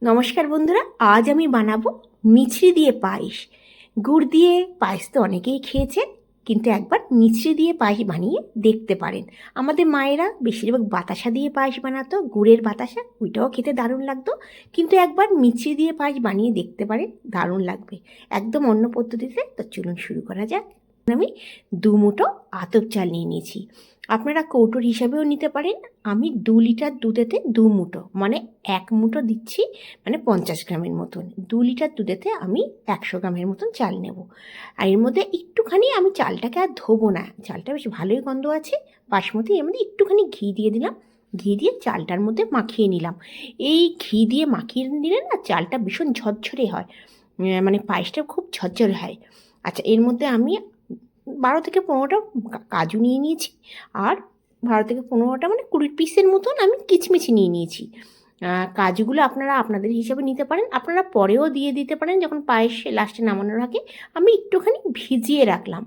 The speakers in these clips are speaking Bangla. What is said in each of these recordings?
নমস্কার বন্ধুরা, আজ আমি বানাবো মিছরি দিয়ে পায়েস। গুড় দিয়ে পায়েস তো অনেকেই খেয়েছেন, কিন্তু একবার মিছরি দিয়ে পায়েস বানিয়ে দেখতে পারেন। আমাদের মায়েরা বেশিরভাগ বাতাসা দিয়ে পায়েস বানাতো, গুড়ের বাতাসা, ওইটাও খেতে দারুণ লাগতো। কিন্তু একবার মিছরি দিয়ে পায়েস বানিয়ে দেখতে পারেন, দারুণ লাগবে, একদম অন্য পদ্ধতিতে। তো চলুন শুরু করা যাক। আমি 2 মুঠো আতপ চাল নিয়ে নিয়েছি, আপনারা কৌটোর হিসাবেও নিতে পারেন। আমি 2 লিটার দুধেতে 2 মুঠো, মানে 1 মুঠো দিচ্ছি, মানে 50 গ্রামের মতন। 2 লিটার দুধেতে আমি 100 গ্রামের মতন চাল নেব। আর এর মধ্যে একটুখানি আমি চালটাকে আর ধোবো না, চালটা বেশ ভালোই গন্ধ আছে বাসমতি। এর মধ্যে একটুখানি ঘি দিয়ে দিলাম, ঘি দিয়ে চালটার মধ্যে মাখিয়ে নিলাম। এই ঘি দিয়ে মাখিয়ে নিলে না চালটা ভীষণ ঝরঝরে হয়, মানে পায়েসটা খুব ঝরঝরে হয়। আচ্ছা, এর মধ্যে আমি 12 থেকে 15টা কাজু নিয়ে নিয়েছি, আর 12 থেকে 15টা মানে 20 পিসের মতন আমি কিচমিচি নিয়ে নিয়েছি। কাজুগুলো আপনারা আপনাদের হিসাবে নিতে পারেন, আপনারা পরেও দিয়ে দিতে পারেন যখন পায়েস লাস্টে নামানোর আগে। আমি একটুখানি ভিজিয়ে রাখলাম।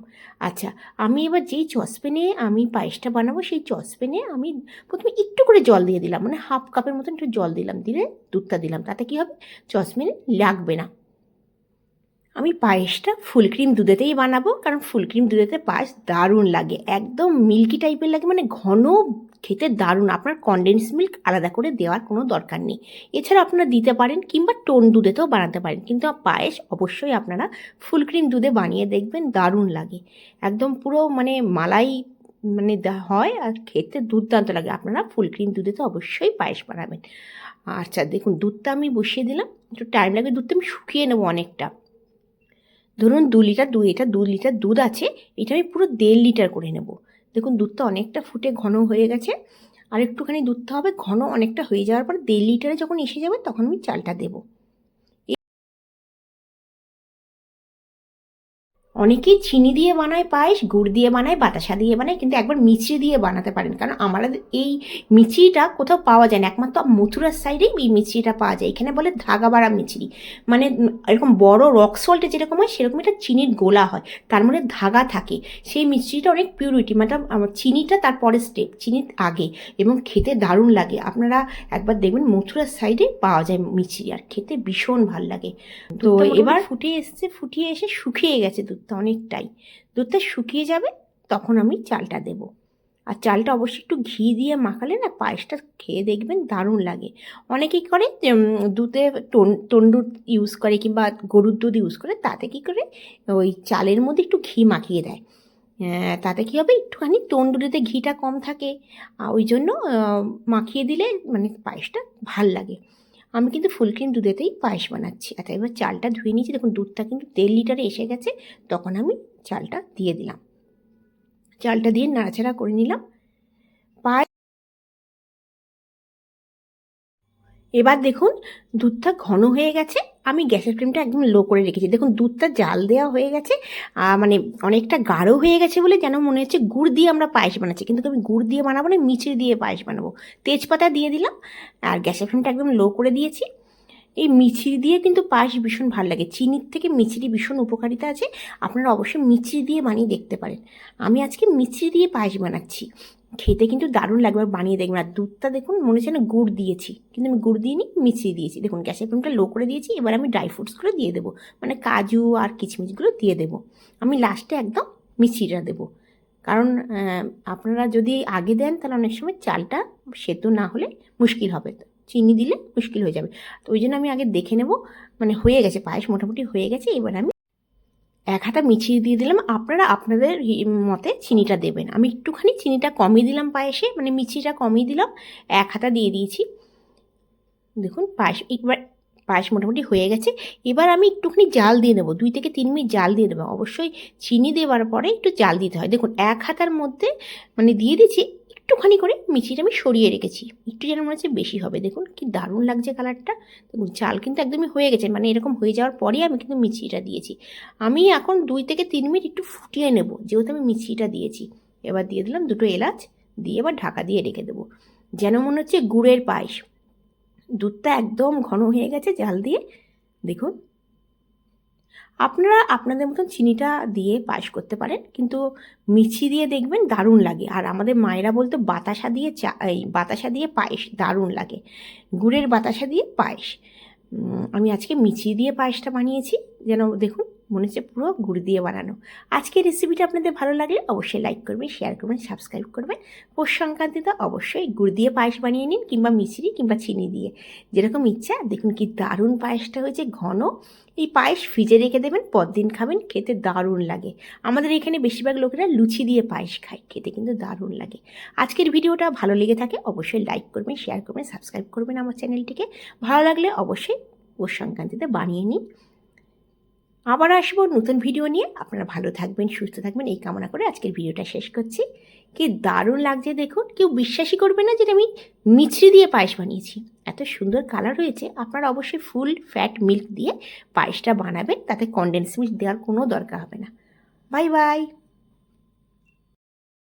আচ্ছা, আমি এবার যেই সসপ্যানে আমি পায়েসটা বানাবো সেই সসপ্যানে আমি প্রথমে একটু করে জল দিয়ে দিলাম, মানে হাফ কাপের মতন একটু জল দিলাম, দিলে দুধটা দিলাম, তাতে কী হবে, সসপ্যানে লাগবে না। আমি পায়েসটা ফুল ক্রিম দুধেতেই বানাবো, কারণ ফুল ক্রিম দুধেতে পায়েস দারুণ লাগে, একদম মিল্কি টাইপের লাগে, মানে ঘন, খেতে দারুণ। আপনার কনডেন্স মিল্ক আলাদা করে দেওয়ার কোনো দরকার নেই। এছাড়া আপনারা দিতে পারেন, কিংবা টোন দুধেতেও বানাতে পারেন, কিন্তু পায়েস অবশ্যই আপনারা ফুল ক্রিম দুধে বানিয়ে দেখবেন, দারুণ লাগে, একদম পুরো মানে মালাই মানে হয়, আর খেতে দুর্দান্ত লাগে। আপনারা ফুল ক্রিম দুধেতে অবশ্যই পায়েস বানাবেন। আচ্ছা দেখুন, দুধটা আমি বসিয়ে দিলাম, একটু টাইম লাগে, দুধটা আমি শুকিয়ে নেবো অনেকটা। ধরুন 2 লিটার দুধ, এটা 2 লিটার দুধ আছে, এটা আমি পুরো 1.5 লিটার করে নেব। দেখুন দুধটা অনেকটা ফুটে ঘন হয়ে গেছে, আর একটুখানি দুধটা হবে ঘন, অনেকটা হয়ে যাওয়ার পর 1.5 লিটারে যখন এসে যাবে তখন আমি চালটা দেবো। অনেকেই চিনি দিয়ে বানায় পায়েস, গুড় দিয়ে বানায়, বাতাসা দিয়ে বানায়, কিন্তু একবার মিছরি দিয়ে বানাতে পারেন, কারণ আমাদের এই মিছরিটা কোথাও পাওয়া যায় না, একমাত্র মথুরার সাইডেই এই মিছরিটা পাওয়া যায়। এখানে বলে ধাগাবাড়া মিছরি, মানে এরকম বড় রক সল্টে যেরকম হয় সেরকম একটা চিনির গোলা হয়, তার মধ্যে ধাগা থাকে। সেই মিছরিটা অনেক পিউরিটি, মানে চিনিটা তারপরে স্টেপ, চিনির আগে, এবং খেতে দারুণ লাগে। আপনারা একবার দেখবেন মথুরার সাইডে পাওয়া যায় মিছরি, আর খেতে ভীষণ ভাল লাগে। তো এবার ফুটে এসছে, ফুটিয়ে এসে শুকিয়ে গেছে দুধটা অনেকটাই, দুধটা শুকিয়ে যাবে তখন আমি চালটা দেব। আর চালটা অবশ্যই একটু ঘি দিয়ে মাখালে না পায়েসটা খেয়ে দেখবেন দারুণ লাগে। অনেকেই করে দুধে টন্ডুর ইউজ করে, কিংবা গরুর দুধ ইউজ করে, তাতে কী করে ওই চালের মধ্যে একটু ঘি মাখিয়ে দেয়। তাতে কী হবে, একটুখানি তন্দুরিতে ঘিটা কম থাকে, ওই জন্য মাখিয়ে দিলে মানে পায়েসটা ভাল লাগে। আমি কিন্তু ফুল ক্রিম দুধেতেই পায়েস বানাচ্ছি। আচ্ছা, এবার চালটা ধুয়ে নিয়েছি, দেখুন দুধটা কিন্তু 1.5 লিটারে এসে গেছে, তখন আমি চালটা দিয়ে দিলাম। চালটা দিয়ে নাড়াচাড়া করে নিলাম। এবার দেখুন দুধটা ঘন হয়ে গেছে, আমি গ্যাসের ফ্লেমটা একদম লো করে রেখেছি। দেখুন দুধটা জাল দেওয়া হয়ে গেছে, মানে অনেকটা গাঢ় হয়ে গেছে বলে যেন মনে হচ্ছে গুড় দিয়ে আমরা পায়েস বানাচ্ছি, কিন্তু আমি গুড় দিয়ে বানাবো না, মিছরি দিয়ে পায়েস বানাবো। তেজপাতা দিয়ে দিলাম, আর গ্যাসের ফ্লেমটা একদম লো করে দিয়েছি। এই মিছরি দিয়ে কিন্তু পায়েস ভীষণ ভালো লাগে, চিনির থেকে মিছরি ভীষণ উপকারিতা আছে, আপনারা অবশ্যই মিছরি দিয়ে বানিয়ে দেখতে পারেন। আমি আজকে মিছরি দিয়ে পায়েস বানাচ্ছি, খেতে কিন্তু দারুণ লাগবে, আর বানিয়ে দেখবেন। আর দুধটা দেখুন মনে হচ্ছে না গুড় দিয়েছি, কিন্তু আমি গুড় দিইনি, মিছরি দিয়েছি। দেখুন গ্যাসের ফ্লেমটা লো করে দিয়েছি, এবার আমি ড্রাই ফ্রুটসগুলো দিয়ে দেবো, মানে কাজু আর কিশমিশগুলো দিয়ে দেবো। আমি লাস্টে একদম মিছরিটা দেবো, কারণ আপনারা যদি আগে দেন তাহলে অনেক সময় চালটা সেদ্ধ না হলে মুশকিল হবে, চিনি দিলে মুশকিল হয়ে যাবে। তো ওই জন্য আমি আগে দেখে নেব, মানে হয়ে গেছে পায়েস, মোটামুটি হয়ে গেছে। এবার আমি 1 হাতা মিছিয়ে দিয়ে দিলাম, আপনারা আপনাদের মতে চিনিটা দেবেন। আমি একটুখানি চিনিটা কমিয়ে দিলাম পায়েসে, মানে মিছিটা কমিয়ে দিলাম, 1 হাতা দিয়ে দিয়েছি। দেখুন পায়েস মোটামুটি হয়ে গেছে। এবার আমি একটুখানি জাল দিয়ে দেবো, 2 থেকে 3 মিনিট জাল দিয়ে দেবো। অবশ্যই চিনি দেওয়ার পরে একটু জাল দিতে হয়। দেখুন 1 হাতার মধ্যে মানে দিয়ে দিচ্ছি, একটুখানি করে মিচিটা আমি সরিয়ে রেখেছি, একটু যেন মনে হচ্ছে বেশি হবে। দেখুন কি দারুণ লাগছে কালারটা। দেখুন চাল কিন্তু একদমই হয়ে গেছে, মানে এরকম হয়ে যাওয়ার পরেই আমি কিন্তু মিচিটা দিয়েছি। আমি এখন 2 থেকে 3 মিনিট একটু ফুটিয়ে নেব, যেহেতু আমি মিচিটা দিয়েছি। এবার দিয়ে দিলাম 2টো এলাচ, দিয়ে এবার ঢাকা দিয়ে রেখে দেবো, যেন মনে হচ্ছে গুড়ের পায়েস। দুধটা একদম ঘন হয়ে গেছে জাল দিয়ে। দেখুন আপনারা আপনাদের মতন চিনিটা দিয়ে পায়েস করতে পারেন, কিন্তু মিছি দিয়ে দেখবেন দারুণ লাগে। আর আমাদের মায়েরা বলতো বাতাসা দিয়ে বাতাসা দিয়ে পায়েস দারুণ লাগে, গুড়ের বাতাসা দিয়ে পায়েস। আমি আজকে মিছরি দিয়ে পায়েসটা বানিয়েছি, যেন দেখুন মনে হচ্ছে পুরো গুড় দিয়ে বানানো। আজকের রেসিপিটা আপনাদের ভালো লাগলে অবশ্যই লাইক করবেন, শেয়ার করবেন, সাবস্ক্রাইব করবেন। পৌষ সংক্রান্তিতে অবশ্যই গুড় দিয়ে পায়েস বানিয়ে নিন, কিংবা মিছরি কিংবা চিনি দিয়ে, যেরকম ইচ্ছা। দেখুন কি দারুণ পায়েসটা হয়েছে, ঘন। এই পায়েস ফ্রিজে রেখে দেবেন, পরদিন খাবেন, খেতে দারুণ লাগে। আমাদের এখানে বেশিরভাগ লোকেরা লুচি দিয়ে পায়েস খায়, খেতে কিন্তু দারুণ লাগে। আজকের ভিডিওটা ভালো লেগে থাকে অবশ্যই লাইক করবেন, শেয়ার করবেন, সাবস্ক্রাইব করবেন আমার চ্যানেলটিকে। ভালো লাগলে অবশ্যই পৌষ সংক্রান্তিতে বানিয়ে নিন। আবার আসবো নতুন ভিডিও নিয়ে। আপনারা ভালো থাকবেন, সুস্থ থাকবেন এই কামনা করে আজকের ভিডিওটা শেষ করছি। কি দারুণ লাগছে দেখুন, কেউ বিশ্বাসই করবে না যে আমি মিছরি দিয়ে পায়েস বানিয়েছি। এত সুন্দর কালার হয়েছে। আপনারা অবশ্যই ফুল ফ্যাট মিল্ক দিয়ে পায়েসটা বানাবেন, তাতে কনডেন্স মিল্ক দেওয়ার কোনো দরকার হবে না। Bye bye.